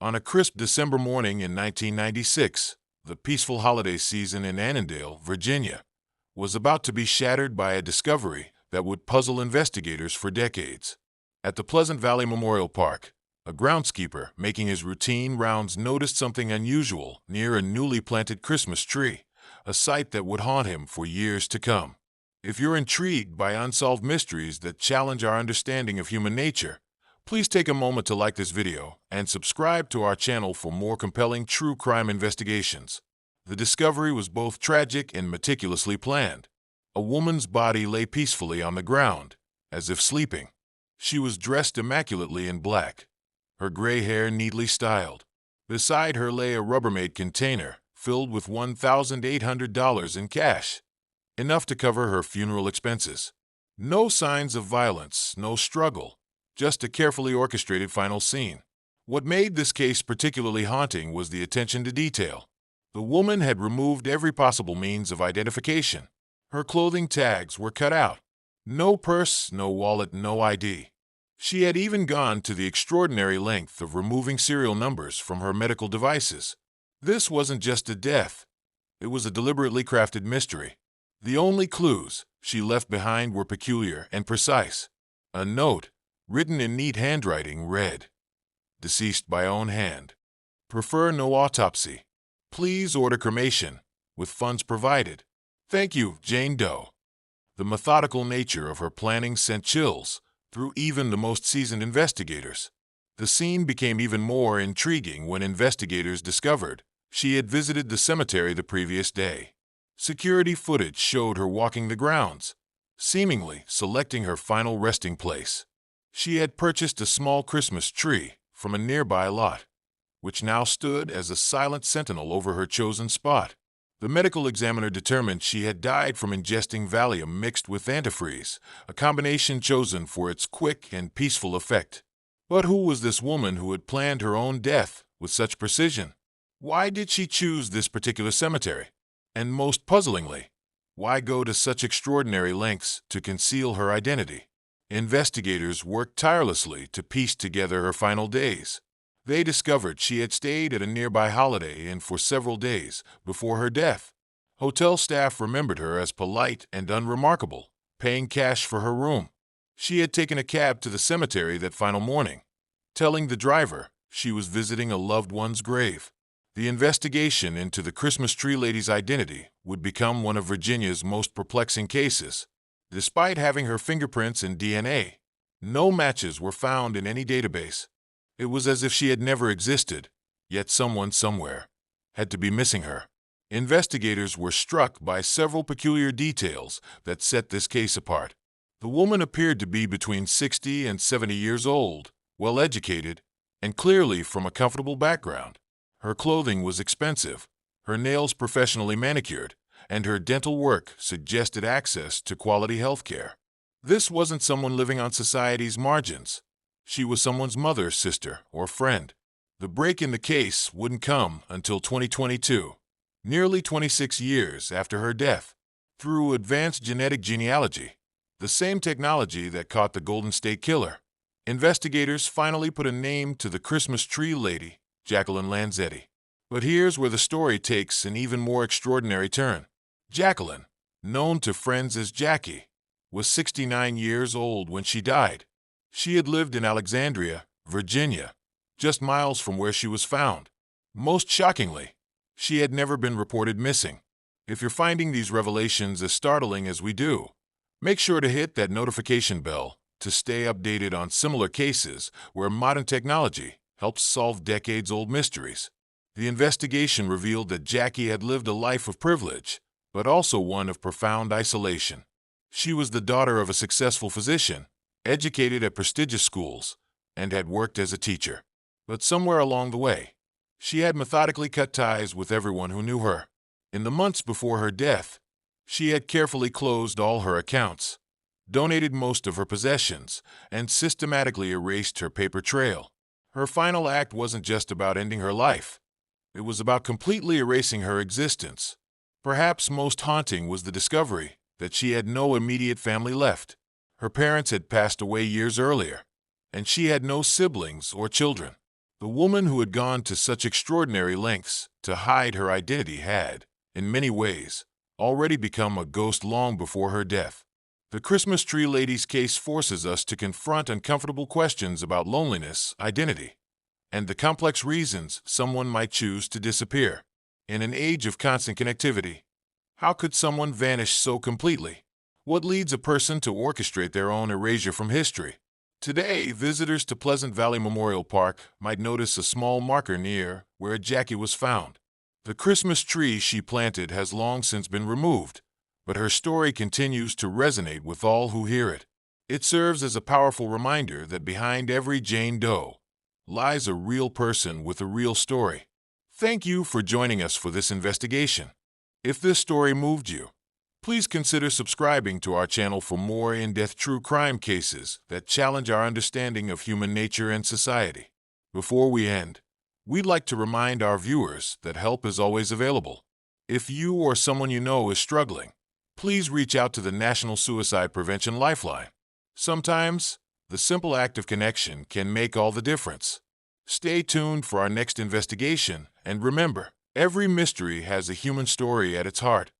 On a crisp December morning in 1996, the peaceful holiday season in Annandale, Virginia, was about to be shattered by a discovery that would puzzle investigators for decades. At the Pleasant Valley Memorial Park, a groundskeeper making his routine rounds noticed something unusual near a newly planted Christmas tree, a sight that would haunt him for years to come. If you're intrigued by unsolved mysteries that challenge our understanding of human nature, please take a moment to like this video and subscribe to our channel for more compelling true crime investigations. The discovery was both tragic and meticulously planned. A woman's body lay peacefully on the ground, as if sleeping. She was dressed immaculately in black, her gray hair neatly styled. Beside her lay a Rubbermaid container filled with $1,800 in cash, enough to cover her funeral expenses. No signs of violence, no struggle, just a carefully orchestrated final scene. What made this case particularly haunting was the attention to detail. The woman had removed every possible means of identification. Her clothing tags were cut out. No purse, no wallet, no ID. She had even gone to the extraordinary length of removing serial numbers from her medical devices. This wasn't just a death. It was a deliberately crafted mystery. The only clues she left behind were peculiar and precise. A note, written in neat handwriting, read, "Deceased by own hand. Prefer no autopsy. Please order cremation, with funds provided. Thank you, Jane Doe." The methodical nature of her planning sent chills through even the most seasoned investigators. The scene became even more intriguing when investigators discovered she had visited the cemetery the previous day. Security footage showed her walking the grounds, seemingly selecting her final resting place. She had purchased a small Christmas tree from a nearby lot, which now stood as a silent sentinel over her chosen spot. The medical examiner determined she had died from ingesting Valium mixed with antifreeze, a combination chosen for its quick and peaceful effect. But who was this woman who had planned her own death with such precision? Why did she choose this particular cemetery? And most puzzlingly, why go to such extraordinary lengths to conceal her identity? Investigators worked tirelessly to piece together her final days. They discovered she had stayed at a nearby Holiday Inn for several days before her death. Hotel staff remembered her as polite and unremarkable, paying cash for her room. She had taken a cab to the cemetery that final morning, telling the driver she was visiting a loved one's grave. The investigation into the Christmas tree lady's identity would become one of Virginia's most perplexing cases. Despite having her fingerprints and DNA, no matches were found in any database. It was as if she had never existed, yet someone somewhere had to be missing her. Investigators were struck by several peculiar details that set this case apart. The woman appeared to be between 60 and 70 years old, well-educated, and clearly from a comfortable background. Her clothing was expensive, her nails professionally manicured, and her dental work suggested access to quality health care. This wasn't someone living on society's margins. She was someone's mother, sister, or friend. The break in the case wouldn't come until 2022, nearly 26 years after her death. Through advanced genetic genealogy, the same technology that caught the Golden State Killer, investigators finally put a name to the Christmas tree lady, Jacqueline Lanzetti. But here's where the story takes an even more extraordinary turn. Jacqueline, known to friends as Jackie, was 69 years old when she died. She had lived in Alexandria, Virginia, just miles from where she was found. Most shockingly, she had never been reported missing. If you're finding these revelations as startling as we do, make sure to hit that notification bell to stay updated on similar cases where modern technology helps solve decades-old mysteries. The investigation revealed that Jackie had lived a life of privilege, but also one of profound isolation. She was the daughter of a successful physician, educated at prestigious schools, and had worked as a teacher. But somewhere along the way, she had methodically cut ties with everyone who knew her. In the months before her death, she had carefully closed all her accounts, donated most of her possessions, and systematically erased her paper trail. Her final act wasn't just about ending her life. It was about completely erasing her existence. Perhaps most haunting was the discovery that she had no immediate family left. Her parents had passed away years earlier, and she had no siblings or children. The woman who had gone to such extraordinary lengths to hide her identity had, in many ways, already become a ghost long before her death. The Christmas Tree Lady's case forces us to confront uncomfortable questions about loneliness, identity, and the complex reasons someone might choose to disappear. In an age of constant connectivity, how could someone vanish so completely? What leads a person to orchestrate their own erasure from history? Today, visitors to Pleasant Valley Memorial Park might notice a small marker near where Jackie was found. The Christmas tree she planted has long since been removed, but her story continues to resonate with all who hear it. It serves as a powerful reminder that behind every Jane Doe lies a real person with a real story. Thank you for joining us for this investigation. If this story moved you, please consider subscribing to our channel for more in-depth true crime cases that challenge our understanding of human nature and society. Before we end, we'd like to remind our viewers that help is always available. If you or someone you know is struggling, please reach out to the National Suicide Prevention Lifeline. Sometimes, the simple act of connection can make all the difference. Stay tuned for our next investigation, and remember, every mystery has a human story at its heart.